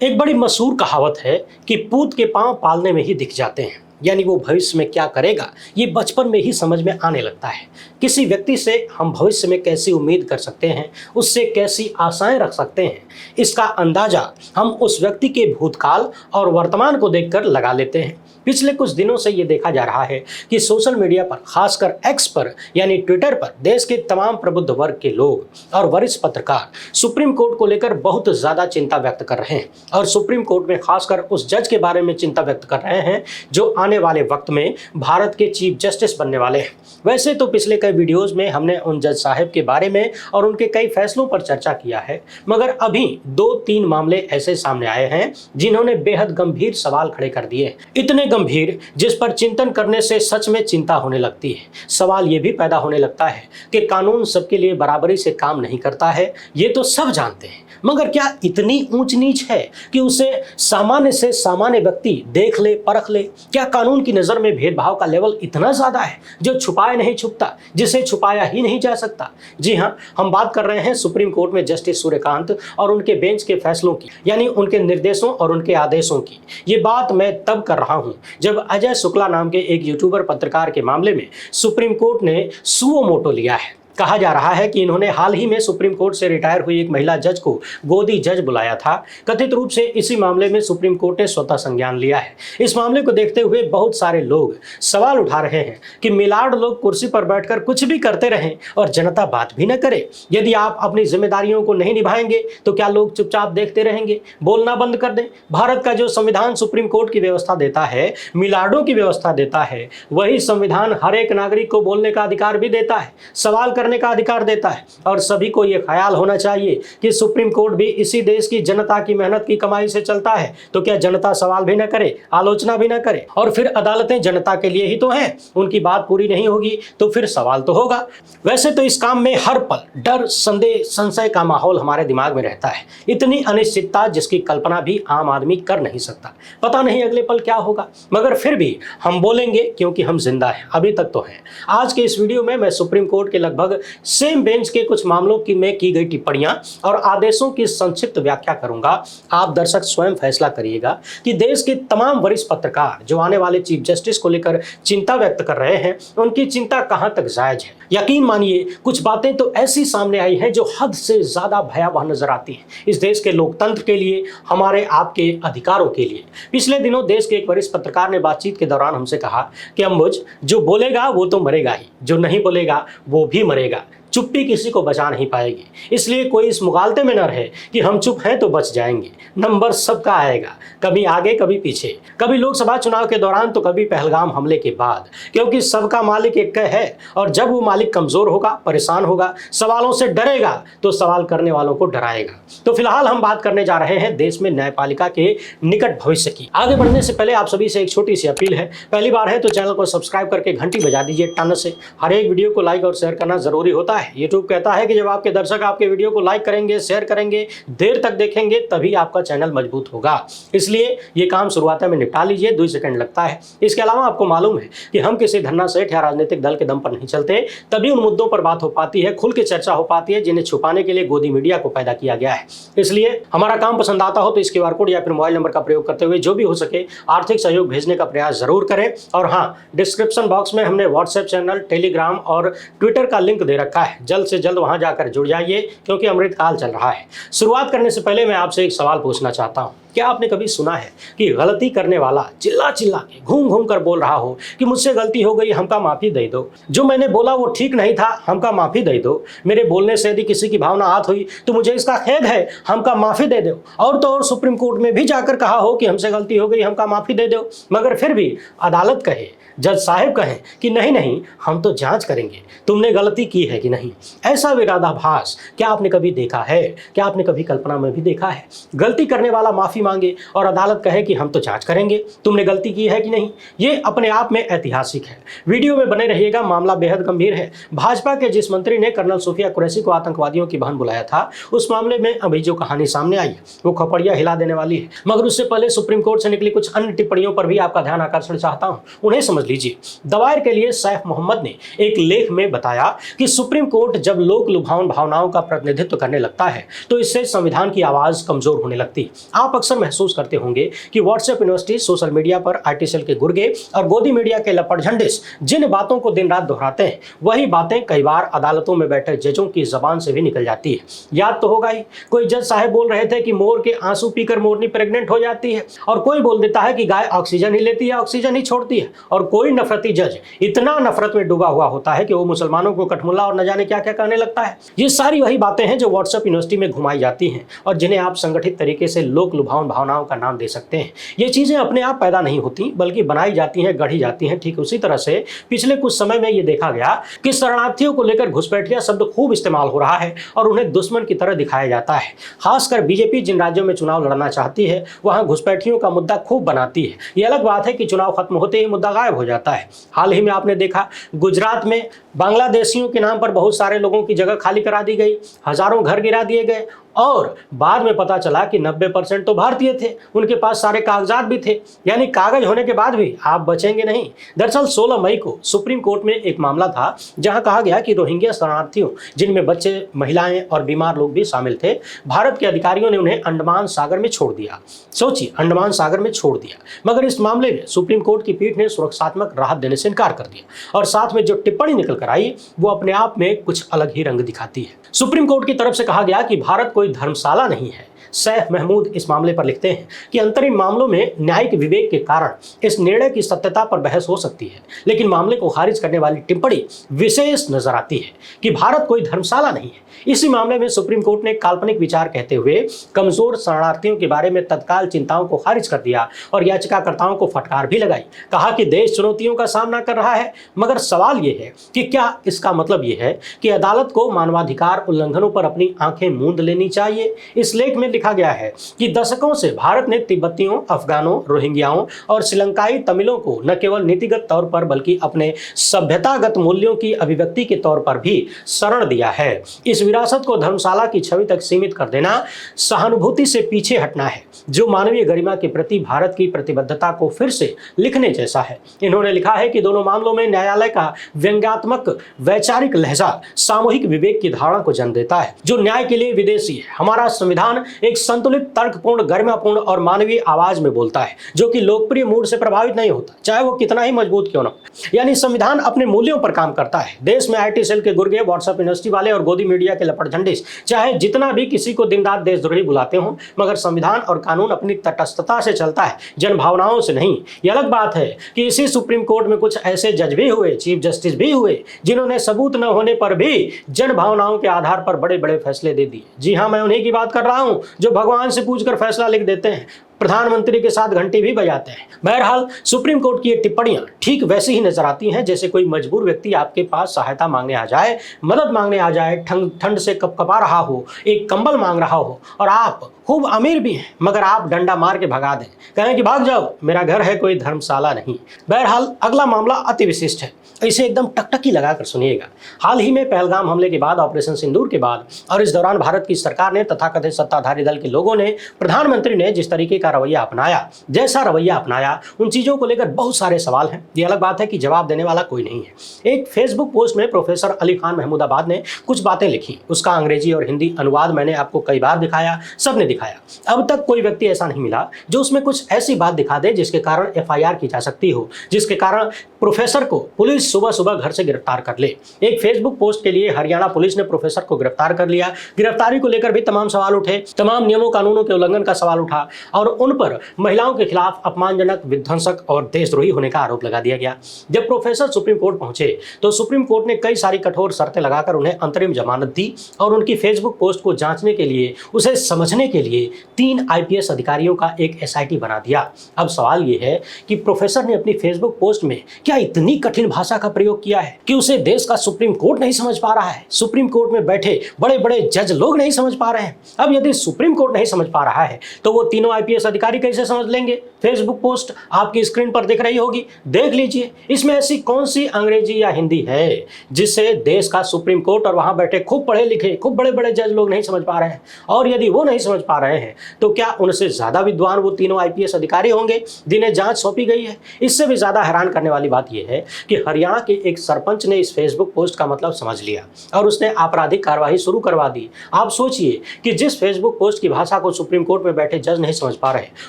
एक बड़ी मशहूर कहावत है कि पूत के पांव पालने में ही दिख जाते हैं। यानी वो भविष्य में क्या करेगा ये बचपन में ही समझ में आने लगता है। किसी व्यक्ति से हम भविष्य में कैसी उम्मीद कर सकते हैं, उससे कैसी आशाएं रख सकते हैं, इसका अंदाजा हम उस व्यक्ति के भूतकाल और वर्तमान को देखकर लगा लेते हैं। पिछले कुछ दिनों से ये देखा जा रहा है कि सोशल मीडिया पर, खासकर एक्स पर यानी ट्विटर पर, देश के तमाम प्रबुद्ध वर्ग के लोग और वरिष्ठ पत्रकार सुप्रीम कोर्ट को लेकर बहुत ज्यादा चिंता व्यक्त कर रहे हैं और सुप्रीम कोर्ट में खासकर उस जज के बारे में चिंता व्यक्त कर रहे हैं जो आने वाले वक्त में भारत के चीफ जस्टिस बनने वाले हैं। वैसे तो पिछले कई वीडियोज में हमने उन जज साहब के बारे में और उनके कई फैसलों पर चर्चा किया है, मगर अभी 2-3 मामले ऐसे सामने आए हैं जिन्होंने बेहद गंभीर सवाल खड़े कर दिए। इतने गंभीर जिस पर चिंतन करने से सच में चिंता होने लगती है। सवाल ये भी पैदा होने लगता है कि कानून सबके लिए बराबरी से काम नहीं करता है, ये तो सब जानते हैं, मगर क्या इतनी ऊंच नीच है कि उसे सामान्य से सामान्य व्यक्ति देख ले, परख ले? क्या कानून की नज़र में भेदभाव का लेवल इतना ज़्यादा है जो छुपाए नहीं छुपता, जिसे छुपाया ही नहीं जा सकता? जी हाँ, हम बात कर रहे हैं सुप्रीम कोर्ट में जस्टिस सूर्यकांत और उनके बेंच के फैसलों की, यानी उनके निर्देशों और उनके आदेशों की। ये बात मैं तब कर रहा हूँ जब अजय शुक्ला नाम के एक यूट्यूबर पत्रकार के मामले में सुप्रीम कोर्ट ने सुओ मोटो लिया है। कहा जा रहा है कि इन्होंने हाल ही में सुप्रीम कोर्ट से रिटायर हुई एक महिला जज को गोदी जज बुलाया था। कथित रूप से इसी मामले में सुप्रीम कोर्ट ने स्वतः संज्ञान लिया है। इस मामले को देखते हुए बहुत सारे लोग सवाल उठा रहे हैं कि मिलाड लोग कुर्सी पर बैठकर कुछ भी करते रहें और जनता बात भी न करे। यदि आप अपनी जिम्मेदारियों को नहीं निभाएंगे तो क्या लोग चुपचाप देखते रहेंगे, बोलना बंद कर दें? भारत का जो संविधान सुप्रीम कोर्ट की व्यवस्था देता है, मिलाडों की व्यवस्था देता है, वही संविधान हर एक नागरिक को बोलने का अधिकार भी देता है, सवाल करने का अधिकार देता है। और सभी को यह ख्याल होना चाहिए कि सुप्रीम कोर्ट भी इसी देश की जनता की मेहनत की कमाई से चलता है, तो क्या जनता सवाल भी न करे, आलोचना भी न करे? और फिर अदालतें जनता के लिए ही तो हैं, उनकी बात पूरी नहीं होगी तो फिर सवाल तो होगा। वैसे तो इस काम में हर पल डर, संदेह, संशय का माहौल हमारे दिमाग में रहता है। इतनी अनिश्चितता जिसकी कल्पना भी आम आदमी कर नहीं सकता। पता नहीं अगले पल क्या होगा, मगर फिर भी हम बोलेंगे क्योंकि हम जिंदा हैं, अभी तक तो हैं। आज के इस वीडियो में मैं सुप्रीम कोर्ट के लगभग सेम बेंच के कुछ मामलों की में की गई टिप्पणियां और आदेशों की संक्षिप्त व्याख्या करूंगा। आप दर्शक स्वयं फैसला करिएगा कि देश के तमाम वरिष्ठ पत्रकार जो आने वाले चीफ जस्टिस को लेकर चिंता व्यक्त कर रहे हैं, उनकी चिंता कहां तक जायज है। यकीन मानिए कुछ बातें तो ऐसी सामने आई हैं जो हद से ज्यादा भयावह नजर आती हैं इस देश के लोकतंत्र के लिए, हमारे आपके अधिकारों के लिए। पिछले दिनों देश के एक वरिष्ठ पत्रकार ने बातचीत के दौरान हमसे कहा कि अम्बुज, जो बोलेगा वो तो मरेगा ही, जो नहीं बोलेगा वो भी मरेगा। चुप्पी किसी को बचा नहीं पाएगी, इसलिए कोई इस मुगालते में न रहे कि हम चुप हैं तो बच जाएंगे। नंबर सबका आएगा, कभी आगे कभी पीछे, कभी लोकसभा चुनाव के दौरान तो कभी पहलगाम हमले के बाद, क्योंकि सबका मालिक एक है और जब वो मालिक कमजोर होगा, परेशान होगा, सवालों से डरेगा तो सवाल करने वालों को डराएगा। तो फिलहाल हम बात करने जा रहे हैं देश में न्यायपालिका के निकट भविष्य की। आगे बढ़ने से पहले आप सभी से एक छोटी सी अपील है, पहली बार है तो चैनल को सब्सक्राइब करके घंटी बजा दीजिए टन से। हर एक वीडियो को लाइक और शेयर करना जरूरी होता है। यूट्यूब कहता है कि जब आपके दर्शक आपके वीडियो को लाइक करेंगे, शेयर करेंगे, देर तक देखेंगे, तभी आपका चैनल मजबूत होगा। इसलिए ये काम शुरुआत में निपटा लीजिए, 2 सेकंड लगता है। इसके अलावा आपको मालूम है कि हम किसी धन्ना सेठ या राजनीतिक दल के दम पर नहीं चलते, तभी उन मुद्दों पर बात हो पाती है, खुल के चर्चा हो पाती है जिन्हें छुपाने के लिए गोदी मीडिया को पैदा किया गया है। इसलिए हमारा काम पसंद आता हो तो इस QR कोड या फिर मोबाइल नंबर का प्रयोग करते हुए जो भी हो सके आर्थिक सहयोग भेजने का प्रयास जरूर करें। और हाँ, डिस्क्रिप्शन बॉक्स में हमने व्हाट्सएप चैनल, टेलीग्राम और ट्विटर का लिंक दे रखा है, जल्द से जल्द वहां जाकर जुड़ जाइए क्योंकि अमृतकाल चल रहा है। शुरुआत करने से पहले मैं आपसे एक सवाल पूछना चाहता हूं। क्या आपने कभी सुना है कि गलती करने वाला चिल्ला चिल्ला के, घूम घूम कर बोल रहा हो कि मुझसे गलती हो गई, हमका माफी दे दो, जो मैंने बोला वो ठीक नहीं था, हमका माफी दे दो, मेरे बोलने से यदि किसी की भावना आहत हुई तो मुझे इसका खेद है, हमका माफी दे दो। और तो और सुप्रीम कोर्ट में भी जाकर कहा हो कि हमसे गलती हो गई, हमका माफी दे दो, मगर फिर भी अदालत कहे, जज साहब कहें कि नहीं नहीं हम तो जांच करेंगे, तुमने गलती की है कि नहीं। ऐसा विरोधाभास क्या आपने कभी देखा है? क्या आपने कभी कल्पना में भी देखा है? गलती करने वाला माफी मांगे और अदालत कहे कि हम तो जांच करेंगे, तुमने गलती की है कि नहीं। ये अपने आप में ऐतिहासिक है। वीडियो में बने रहिएगा, मामला बेहद गंभीर है। भाजपा के जिस मंत्री ने कर्नल सूफिया कुरैशी को आतंकवादियों की बहन बुलाया था, उस मामले में अभी जो कहानी सामने आई है वो खपड़िया हिला देने वाली है। मगर उससे पहले सुप्रीम कोर्ट से निकली कुछ अन्य टिप्पणियों पर भी आपका ध्यान आकर्षण चाहता हूं, उन्हें समझ लीजिए। दवायर के लिए सैफ मोहम्मद ने एक लेख में बताया कि सुप्रीम कोर्ट जब लोक लुभावन भावनाओं का प्रतिनिधित्व करने लगता है तो इससे संविधान की आवाज कमजोर होने लगती है। आप अक्सर अक्सर महसूस करते होंगे कि व्हाट्सएप यूनिवर्सिटी, सोशल मीडिया पर आईटी सेल के गुर्गे और गोदी मीडिया के लपटझंडिस जिन बातों को दिन रात दोहराते हैं, वही बातें कई बार अदालतों में बैठे जजों की जबान से भी निकल जाती है। याद तो होगा ही, कोई जज साहब बोल रहे थे कि मोर के आंसू पीकर मोरनी प्रेग्नेंट हो जाती है, और कोई बोल देता है कि गाय ऑक्सीजन ही लेती है, ऑक्सीजन ही छोड़ती है, और कोई नफरती जज इतना नफरत में डूबा हुआ होता है कि वो मुसलमानों को कठमुल्ला और न जाने क्या क्या कहने लगता है। ये सारी वही बातें हैं जो व्हाट्सएप यूनिवर्सिटी में घुमाई जाती हैं और जिन्हें आप संगठित तरीके से लोक लुभावन भावनाओं का नाम दे सकते हैं। ये चीजें अपने आप पैदा नहीं होती, बल्कि बनाई जाती हैं, गढ़ी जाती हैं। ठीक उसी तरह से पिछले कुछ समय में ये देखा गया कि शरणार्थियों को लेकर घुसपैठिया शब्द खूब इस्तेमाल हो रहा है और उन्हें दुश्मन की तरह दिखाया जाता है। खासकर बीजेपी जिन राज्यों में चुनाव लड़ना चाहती है, वहां घुसपैठियों का मुद्दा खूब बनाती है। ये अलग बात है कि चुनाव खत्म होते ही मुद्दा गायब हो जाता है। हाल ही में आपने देखा, गुजरात में बांग्लादेशियों के नाम पर बहुत सारे लोगों की जगह खाली करा दी गई, हजारों घर गिरा दिए गए, और बाद में पता चला कि 90% तो भारतीय थे, उनके पास सारे कागजात भी थे। यानी कागज होने के बाद भी आप बचेंगे नहीं। दरअसल 16 मई को सुप्रीम कोर्ट में एक मामला था जहां कहा गया कि रोहिंग्या शरणार्थियों, जिनमें बच्चे, महिलाएं और बीमार लोग भी शामिल थे, भारत के अधिकारियों ने उन्हें अंडमान सागर में छोड़ दिया। सोचिए, अंडमान सागर में छोड़ दिया। मगर इस मामले में सुप्रीम कोर्ट की पीठ ने सुरक्षात्मक राहत देने से इनकार कर दिया, और साथ में जो टिप्पणी निकल कर आई वो अपने आप में कुछ अलग ही रंग दिखाती है। सुप्रीम कोर्ट की तरफ से कहा गया कि भारत कोई धर्मशाला नहीं है। सैफ महमूद इस मामले पर लिखते हैं कि अंतरिम मामलों में न्यायिक विवेक के कारण इस निर्णय की सत्यता पर बहस हो सकती है, लेकिन मामले को खारिज करने वाली टिप्पणी विशेष नजर आती है कि भारत कोई धर्मशाला नहीं है। इसी मामले में सुप्रीम कोर्ट ने काल्पनिक विचार कहते हुए कमजोर शरणार्थियों के बारे में तत्काल चिंताओं को खारिज कर दिया और याचिकाकर्ताओं को फटकार भी लगाई। कहा कि देश चुनौतियों का सामना कर रहा है, मगर सवाल यह है कि क्या इसका मतलब यह है कि अदालत को मानवाधिकार उल्लंघनों पर अपनी आंखें मूंद लेनी चाहिए। इस लेख में लिखा गया है कि दशकों से भारत ने तिब्बतियों, अफगानों, रोहिंग्याओं और श्रीलंकाई तमिलों को न केवल नीतिगत तौर पर बल्कि अपने सभ्यतागत मूल्यों की अभिव्यक्ति के तौर पर भी शरण दिया है। इस विरासत को धर्मशाला की छवि तक सीमित कर देना सहानुभूति से पीछे हटना है, जो मानवीय गरिमा के प्रति भारत की प्रतिबद्धता को फिर से लिखने जैसा है। इन्होंने लिखा है कि दोनों मामलों में न्यायालय का व्यंग्यात्मक वैचारिक लहजा सामूहिक विवेक की धारणा को जन्म देता है, जो न्याय के लिए विदेशी है। हमारा संविधान एक संतुलित, तर्कपूर्ण, गरिमापूर्ण और मानवीय आवाज में बोलता है, जो कि लोकप्रिय मूड से प्रभावित नहीं होता, चाहे वो कितना ही मजबूत क्यों न हो। यानी संविधान अपने मूल्यों पर काम करता है। देश में आईटी सेल के गुर्गे, व्हाट्सएप यूनिवर्सिटी वाले और गोदी मीडिया के लपटझंडिस चाहे जितना भी किसी को दिन रात देशद्रोही बुलाते हों, मगर संविधान और कानून अपनी तटस्थता से चलता है, जन भावनाओं से नहीं। यह अलग बात है कि इसी सुप्रीम कोर्ट में कुछ ऐसे जज भी हुए, चीफ जस्टिस भी हुए, जिन्होंने सबूत न होने पर भी जन भावनाओं के आधार पर बड़े बड़े फैसले दे दिए। जी हाँ, मैं उन्हीं की बात कर रहा हूं जो भगवान से पूछकर फैसला लिख देते हैं, प्रधानमंत्री के साथ घंटी भी बजाते हैं। बहरहाल, सुप्रीम कोर्ट की ये टिप्पणियां ठीक वैसी ही नजर आती हैं जैसे कोई मजबूर व्यक्ति आपके पास सहायता मांगने आ जाए, मदद मांगने आ जाए, ठंड से कपकपा रहा हो, एक कंबल मांग रहा हो, और आप खूब अमीर भी हैं, मगर आप डंडा मार के भगा दें, कहें कि भाग जाओ, मेरा घर है, कोई धर्मशाला नहीं। बहरहाल, अगला मामला अति विशिष्ट है, इसे एकदम टकटकी लगाकर सुनिएगा। हाल ही में पहलगाम हमले के बाद, ऑपरेशन सिंदूर के बाद और इस दौरान भारत की सरकार ने, तथाकथित सत्ताधारी दल के लोगों ने, प्रधानमंत्री ने जिस तरीके का रवैया अपनाया, जैसा रवैया अपनाया, उन चीजों को लेकर बहुत सारे सवाल हैं। ये अलग बात है कि जवाब देने वाला कोई नहीं है। एक फेसबुक पोस्ट में प्रोफेसर अली खान महमूदाबाद ने कुछ बातें लिखी, उसका अंग्रेजी और हिंदी अनुवाद मैंने आपको कई बार दिखाया, सबने दिखाया। अब तक कोई व्यक्ति ऐसा नहीं मिला जो उसमें कुछ ऐसी बात दिखा दे जिसके कारण एफआईआर की जा सकती हो, जिसके कारण प्रोफेसर को पुलिस सुबह सुबह घर से गिरफ्तार कर ले। एक फेसबुक पोस्ट के लिए हरियाणा पुलिस ने प्रोफेसर को गिरफ्तार कर लिया। गिरफ्तारी को लेकर भी तमाम सवाल उठे, तमाम नियमों कानूनों के उल्लंघन का सवाल उठा और उन पर महिलाओं के खिलाफ अपमानजनक, विध्वंसक और देशद्रोही होने का आरोप लगा दिया गया। जब प्रोफेसर सुप्रीम कोर्ट पहुंचे तो सुप्रीम कोर्ट ने कई सारी कठोर शर्तें लगाकर उन्हें अंतरिम जमानत दी और उनकी फेसबुक पोस्ट को जांचने के लिए, उसे समझने के लिए 3 आईपीएस अधिकारियों का एक एसआईटी बना दिया। अब सवाल यह है कि प्रोफेसर ने अपनी फेसबुक पोस्ट में क्या इतनी कठिन भाषा का प्रयोग किया है कि उसे देश का सुप्रीम कोर्ट नहीं समझ पा रहा है, सुप्रीम कोर्ट में बैठे बड़े बड़े जज लोग नहीं समझ पा रहे हैं। अब यदि सुप्रीम कोर्ट नहीं समझ पा रहा है तो वो तीनों आईपीएस अधिकारी कैसे समझ लेंगे? फेसबुक पोस्ट आपकी स्क्रीन पर दिख रही होगी, देख लीजिए। इसमें ऐसी कौन सी अंग्रेजी या हिंदी है जिससे देश का सुप्रीम कोर्ट और वहां बैठे खूब पढ़े लिखे, खूब बड़े बड़े जज लोग नहीं समझ पा रहे हैं? और यदि वो नहीं समझ पा पा रहे हैं तो क्या उनसे ज्यादा विद्वान वो तीनों आईपीएस अधिकारी होंगे जिन्हें जांच सौंपी गई है? इससे भी ज्यादा हैरान करने वाली बात यह है कि हरियाणा के एक सरपंच ने इस फेसबुक पोस्ट का मतलब समझ लिया और उसने आपराधिक कार्रवाई शुरू करवा दी। आप सोचिए कि जिस फेसबुक पोस्ट की भाषा को सुप्रीम कोर्ट में बैठे जज नहीं समझ पा रहे,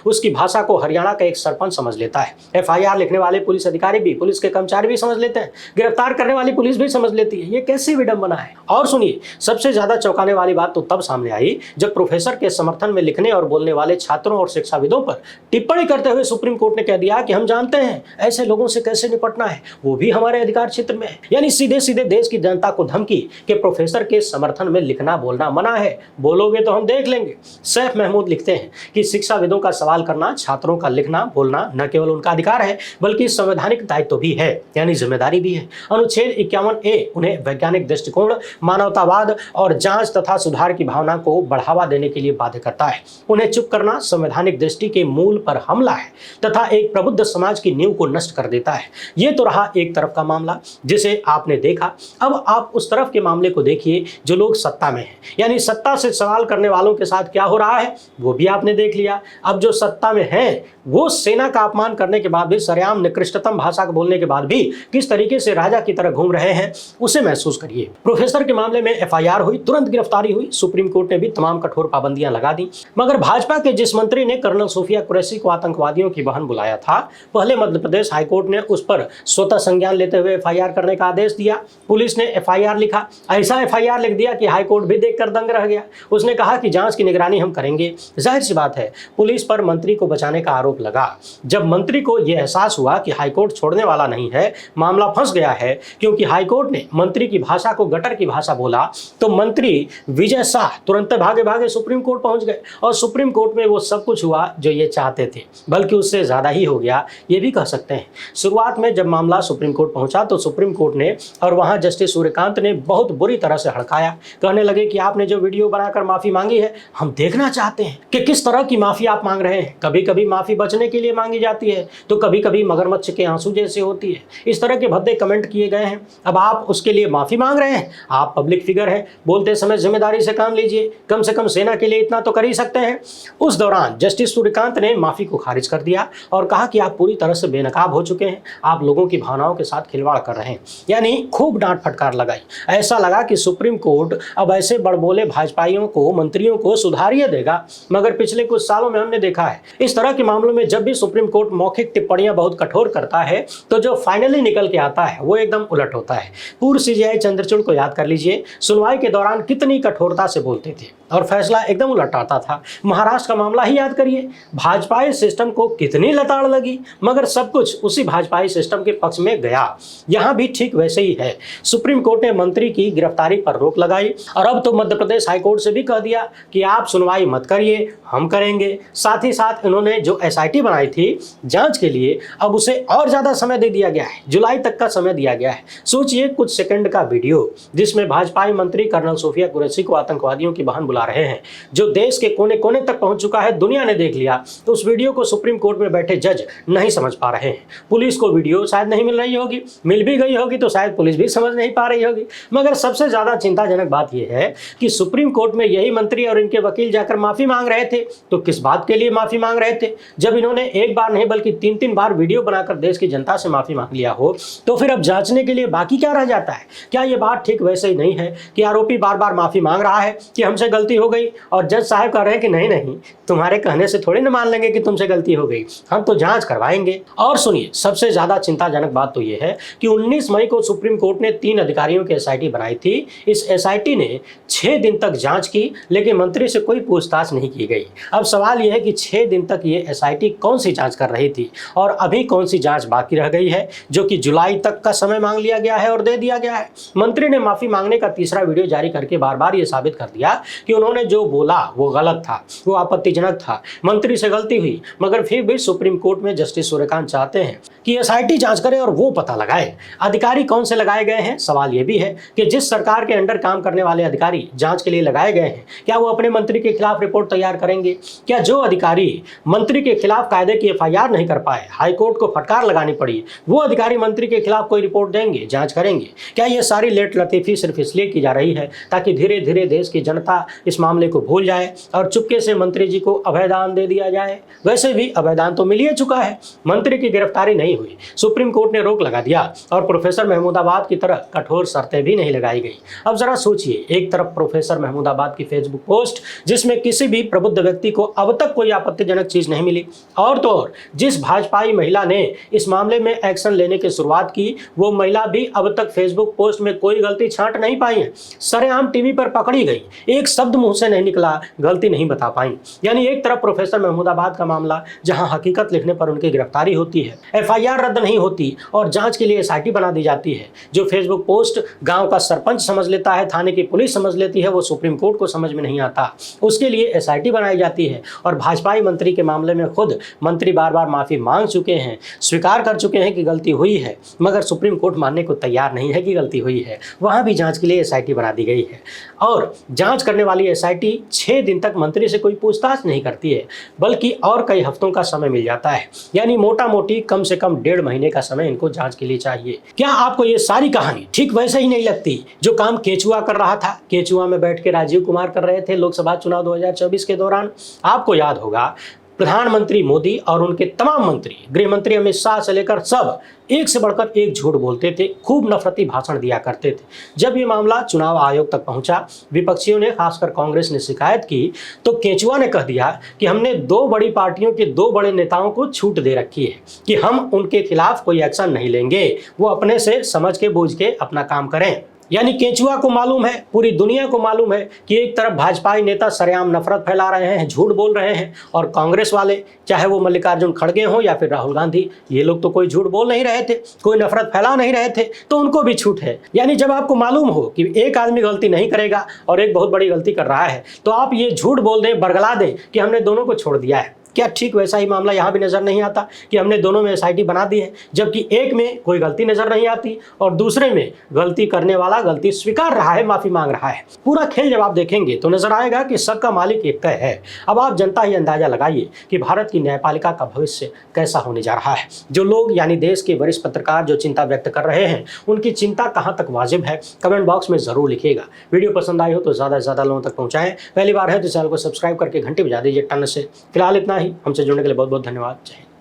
उसकी भाषा को हरियाणा का एक सरपंच समझ लेता है। एफआईआर लिखने वाले पुलिस अधिकारी भी, पुलिस के कर्मचारी भी समझ लेते हैं, गिरफ्तार करने वाली पुलिस भी समझ लेती है। ये कैसी विडंबना है। और सुनिए, सबसे ज्यादा चौंकाने वाली बात तो तब सामने आई जब प्रोफेसर के समर्थन में लिखने और बोलने वाले छात्रों और शिक्षाविदों पर टिप्पणी करते हुए सुप्रीम कोर्ट ने कह दिया कि हम जानते हैं ऐसे लोगों से कैसे निपटना है, वो भी हमारे अधिकार क्षेत्र में है। यानी सीधे सीधे देश की जनता को धमकी कि प्रोफेसर के समर्थन में लिखना बोलना मना है, बोलोगे तो हम देख लेंगे। सैफ महमूद लिखते हैं कि शिक्षाविदों का सवाल करना, छात्रों का लिखना बोलना न केवल उनका अधिकार है बल्कि संवैधानिक दायित्व भी है, यानी जिम्मेदारी भी है। अनुच्छेद 51A उन्हें वैज्ञानिक दृष्टिकोण, मानवतावाद और जांच तथा सुधार की भावना को बढ़ावा देने के लिए बाध्य करता है। उन्हें चुप करना संवैधानिक दृष्टि के मूल पर हमला है तथा एक प्रबुद्ध समाज की नींव को नष्ट कर देता है। यह तो रहा एक तरफ का मामला जिसे आपने देखा। अब आप उस तरफ के मामले को देखिए जो लोग सत्ता में हैं, यानी सत्ता से सवाल करने वालों के साथ क्या हो रहा है वो भी आपने देख लिया। अब जो सत्ता में हैं वो सेना का अपमान करने के बाद भी, सरेआम निकृष्टतम भाषा को बोलने के बाद भी किस तरीके से राजा की तरह घूम रहे हैं उसे महसूस करिए। प्रोफेसर के मामले में एफआईआर हुई, तुरंत गिरफ्तारी हुई, सुप्रीम कोर्ट ने भी तमाम कठोर पाबंदियां लगा दी। मगर भाजपा के जिस मंत्री ने कर्नल सोफिया कुरैशी को आतंकवादियों की बहन बुलाया था, पहले मध्य प्रदेश हाईकोर्ट ने उस पर स्वतः संज्ञान लेते हुए एफआईआर करने का आदेश दिया। पुलिस ने एफआईआर लिखा, ऐसा एफआईआर लिख दिया कि हाईकोर्ट भी देखकर दंग रह गया। उसने कहा कि जांच की निगरानी हम करेंगे। जाहिर सी बात है पुलिस पर मंत्री को बचाने का आरोप लगा। जब मंत्री को यह एहसास हुआ कि हाईकोर्ट छोड़ने वाला नहीं है, मामला फंस गया है क्योंकि हाईकोर्ट ने मंत्री की भाषा को गटर की भाषा बोला, तो मंत्री विजय शाह तुरंत भागे भागे सुप्रीम कोर्ट पहुंच गए और सुप्रीम कोर्ट में वो सब कुछ हुआ जो ये चाहते थे, बल्कि उससे ज्यादा ही हो गया, ये भी कह सकते हैं। शुरुआत में जब मामला सुप्रीम कोर्ट पहुंचा तो सुप्रीम कोर्ट ने और वहां जस्टिस सूर्यकांत ने बहुत बुरी तरह से हड़काया। कहने लगे कि आपने जो वीडियो बनाकर माफी मांगी है, हम देखना चाहते हैं कि किस तरह की माफी आप मांग रहे हैं। कभी कभी माफी बचने के लिए मांगी जाती है तो कभी कभी मगरमच्छ के आंसू जैसे होती है। इस तरह के भद्दे कमेंट किए गए हैं। अब आप उसके लिए माफी मांग रहे हैं। आप पब्लिक फिगर हैं, बोलते समय जिम्मेदारी से काम लीजिए, कम से कम सेना के लिए इतना तो कर ही सकते हैं। उस दौरान जस्टिस सूर्यकांत ने माफी को खारिज कर दिया और कहा कि आप पूरी तरह से बेनकाब हो चुके हैं, आप लोगों की भावनाओं के साथ खिलवाड़ कर रहे हैं। यानी खूब डांट फटकार लगाई। ऐसा लगा कि सुप्रीम कोर्ट अब ऐसे बड़बोले भाजपाइयों को, मंत्रियों को सुधारिए देगा। मगर पिछले कुछ सालों में हमने देखा है इस तरह के मामलों में जब भी सुप्रीम कोर्ट मौखिक टिप्पणियां बहुत कठोर करता है तो जो फाइनली निकल के आता है वो एकदम उलट होता है। पूर्व सीजेआई चंद्रचूड़ को याद कर लीजिए, सुनवाई के दौरान कितनी कठोरता से बोलते थे और फैसला एकदम उलट आता था। महाराष्ट्र का मामला ही याद करिए, भाजपाई सिस्टम को कितनी लताड़ लगी मगर सब कुछ उसी भाजपाई सिस्टम के पक्ष में गया। यहां भी ठीक वैसे ही है। सुप्रीम कोर्ट ने मंत्री की गिरफ्तारी पर रोक लगाई और अब तो मध्य प्रदेश हाईकोर्ट से भी कह दिया कि आप सुनवाई मत करिए, हम करेंगे। साथ ही साथ इन्होंने जो एसआईटी बनाई थी जांच के लिए, अब उसे और ज्यादा समय दे दिया गया है, जुलाई तक का समय दिया गया है। सोचिए, कुछ सेकंड का वीडियो जिसमें भाजपाई मंत्री कर्नल सोफिया कुरैशी को आतंकवादियों की बहन बुला रहे हैं, जो देश के कोने कोने तक पहुंच चुका है, दुनिया ने देख लिया, तो उस वीडियो को सुप्रीम कोर्ट में बैठे जज नहीं समझ पा रहे हैं। पुलिस को वीडियो शायद नहीं मिल रही होगी, मिल भी गई होगी तो शायद पुलिस भी समझ नहीं पा रही होगी। मगर सबसे ज्यादा चिंताजनक बात यह है कि सुप्रीम कोर्ट में यही मंत्री और इनके वकील जाकर माफी मांग रहे थे, तो किस बात के लिए माफी मांग रहे थे? जब इन्होंने एक बार नहीं बल्कि 3-3 बार वीडियो बनाकर देश की जनता से माफी मांग लिया हो, तो फिर अब जांचने के लिए बाकी क्या रह जाता है? क्या ये बात ठीक वैसे ही नहीं है कि आरोपी बार बार माफी मांग रहा है कि हमसे गलती हो गई और जज साहब कह रहे हैं कि नहीं नहीं, तुम्हारे कहने से थोड़ी ना मान लेंगे कि तुमसे गलती हो गई, हम तो जांच करवाएंगे। और सुनिए, सबसे ज्यादा चिंताजनक बात तो यह है कि 19 मई को सुप्रीम कोर्ट ने 3 अधिकारियों की एसआईटी बनाई थी। इस एसआईटी ने 6 दिन तक जांच की, लेकिन मंत्री से कोई पूछताछ नहीं की गई। अब सवाल यह है कि 6 दिन तक ये एसआईटी कौन सी जांच कर रही थी और अभी कौन सी जांच बाकी रह गई है, जो कि जुलाई तक का समय मांग लिया गया है और दे दिया गया है। मंत्री ने माफी मांगने का तीसरा वीडियो जारी करके बार बार ये साबित कर दिया कि उन्होंने जो बोला वो गलत था, वो आपत्तिजनक था, मंत्री से गलती हुई। मगर फिर भी सुप्रीम कोर्ट में जस्टिस सूर्यकांत चाहते हैं कि एसआईटी जांच करे और वो पता लगाए अधिकारी कौन से लगाए गए हैं। सवाल यह भी है कि जिस सरकार के अंडर काम करने वाले अधिकारी जांच के लिए लगाए गए हैं, क्या वो अपने मंत्री के खिलाफ रिपोर्ट तैयार करेंगे? क्या जो अधिकारी मंत्री के खिलाफ कायदे की एफआईआर नहीं कर पाए, हाईकोर्ट को फटकार लगानी पड़ी, वो अधिकारी मंत्री के खिलाफ कोई रिपोर्ट देंगे, जांच करेंगे? क्या ये सारी लेट लतीफी सिर्फ इसलिए की जा रही है ताकि धीरे धीरे देश की जनता इस मामले को भूल जाए और चुपके से मंत्री जी को अभयदान दे दिया जाए। वैसे भी अभयदान तो मिल ही चुका है, मंत्री की गिरफ्तारी नहीं हुई, सुप्रीम कोर्ट ने रोक लगा दिया और प्रोफेसर महमूदाबाद की तरह कठोर शर्तें भी नहीं लगाई गई। अब जरा सोचिए, एक तरफ प्रोफेसर महमूदाबाद की फेसबुक पोस्ट जिसमें किसी भी प्रबुद्ध व्यक्ति को अब तक कोई आपत्तिजनक चीज नहीं मिली, और तो और जिस भाजपाई महिला ने इस मामले में एक्शन लेने की शुरुआत की, वो महिला भी अब तक फेसबुक पोस्ट में कोई गलती छांट नहीं पाई है, सरेआम टीवी पर पकड़ी गई, एक शब्द मुंह से नहीं निकला, गलती नहीं बता पाई। यानी एक तरफ प्रोफेसर महमूदाबाद का मामला जहां हकीकत लिखने पर उनकी गिरफ्तारी होती है, एफआईआर रद्द नहीं होती और जांच के लिए एसआईटी बना दी जाती है। जो फेसबुक पोस्ट गांव का सरपंच समझ लेता है, थाने की पुलिस समझ लेती है, वो सुप्रीम कोर्ट को समझ में नहीं आता, उसके लिए एसआईटी बनाई जाती है। और भाजपाई मंत्री के मामले में खुद मंत्री बार बार माफी मांग चुके हैं, स्वीकार कर चुके हैं कि गलती हुई है, मगर सुप्रीम कोर्ट मानने को तैयार नहीं है कि गलती हुई है। वहां भी जांच के लिए एसआईटी बना दी गई है और जांच करने वाली एसआईटी 6 दिन तक मंत्री से कोई पूछताछ नहीं करती है, बल्कि और कई हफ्तों का समय मिल जाता है। यानी मोटा मोटी कम से कम 1.5 महीने का समय इनको जांच के लिए चाहिए। क्या आपको ये सारी कहानी ठीक वैसे ही नहीं लगती जो काम केचुआ कर रहा था? केचुआ में बैठ के राजीव कुमार कर रहे थे लोकसभा चुनाव 2024 के दौरान। आपको याद होगा, प्रधानमंत्री मोदी और उनके तमाम मंत्री, गृह मंत्री अमित शाह से लेकर सब एक से बढ़कर एक झूठ बोलते थे, खूब नफरती भाषण दिया करते थे। जब ये मामला चुनाव आयोग तक पहुंचा, विपक्षियों ने, खासकर कांग्रेस ने शिकायत की, तो केचुआ ने कह दिया कि हमने 2 बड़ी पार्टियों के 2 बड़े नेताओं को छूट दे रखी है कि हम उनके खिलाफ कोई एक्शन नहीं लेंगे, वो अपने से समझ के बूझ के अपना काम करें। यानी केचुआ को मालूम है, पूरी दुनिया को मालूम है कि एक तरफ भाजपाई नेता सरेआम नफरत फैला रहे हैं, झूठ बोल रहे हैं, और कांग्रेस वाले, चाहे वो मल्लिकार्जुन खड़गे हों या फिर राहुल गांधी, ये लोग तो कोई झूठ बोल नहीं रहे थे, कोई नफरत फैला नहीं रहे थे, तो उनको भी छूट है। यानी जब आपको मालूम हो कि एक आदमी गलती नहीं करेगा और एक बहुत बड़ी गलती कर रहा है, तो आप ये झूठ बोल दें, बरगला दें कि हमने दोनों को छोड़ दिया है। क्या ठीक वैसा ही मामला यहाँ भी नजर नहीं आता कि हमने दोनों में एसआईटी बना दी है, जबकि एक में कोई गलती नजर नहीं आती और दूसरे में गलती करने वाला गलती स्वीकार रहा है, माफी मांग रहा है। पूरा खेल जब आप देखेंगे तो नजर आएगा कि सबका मालिक एक तय है। अब आप जनता ही अंदाजा लगाइए कि भारत की न्यायपालिका का भविष्य कैसा होने जा रहा है। जो लोग यानी देश के वरिष्ठ पत्रकार जो चिंता व्यक्त कर रहे हैं, उनकी चिंता कहाँ तक वाजिब है, कमेंट बॉक्स में जरूर लिखिएगा। वीडियो पसंद आई हो तो ज्यादा से ज्यादा लोगों तक पहुंचाएं। पहली बार है तो चैनल को सब्सक्राइब करके घंटी बजा दीजिए टन से। फिलहाल इतना ही। हमसे जुड़ने के लिए बहुत बहुत धन्यवाद। जय हिंद।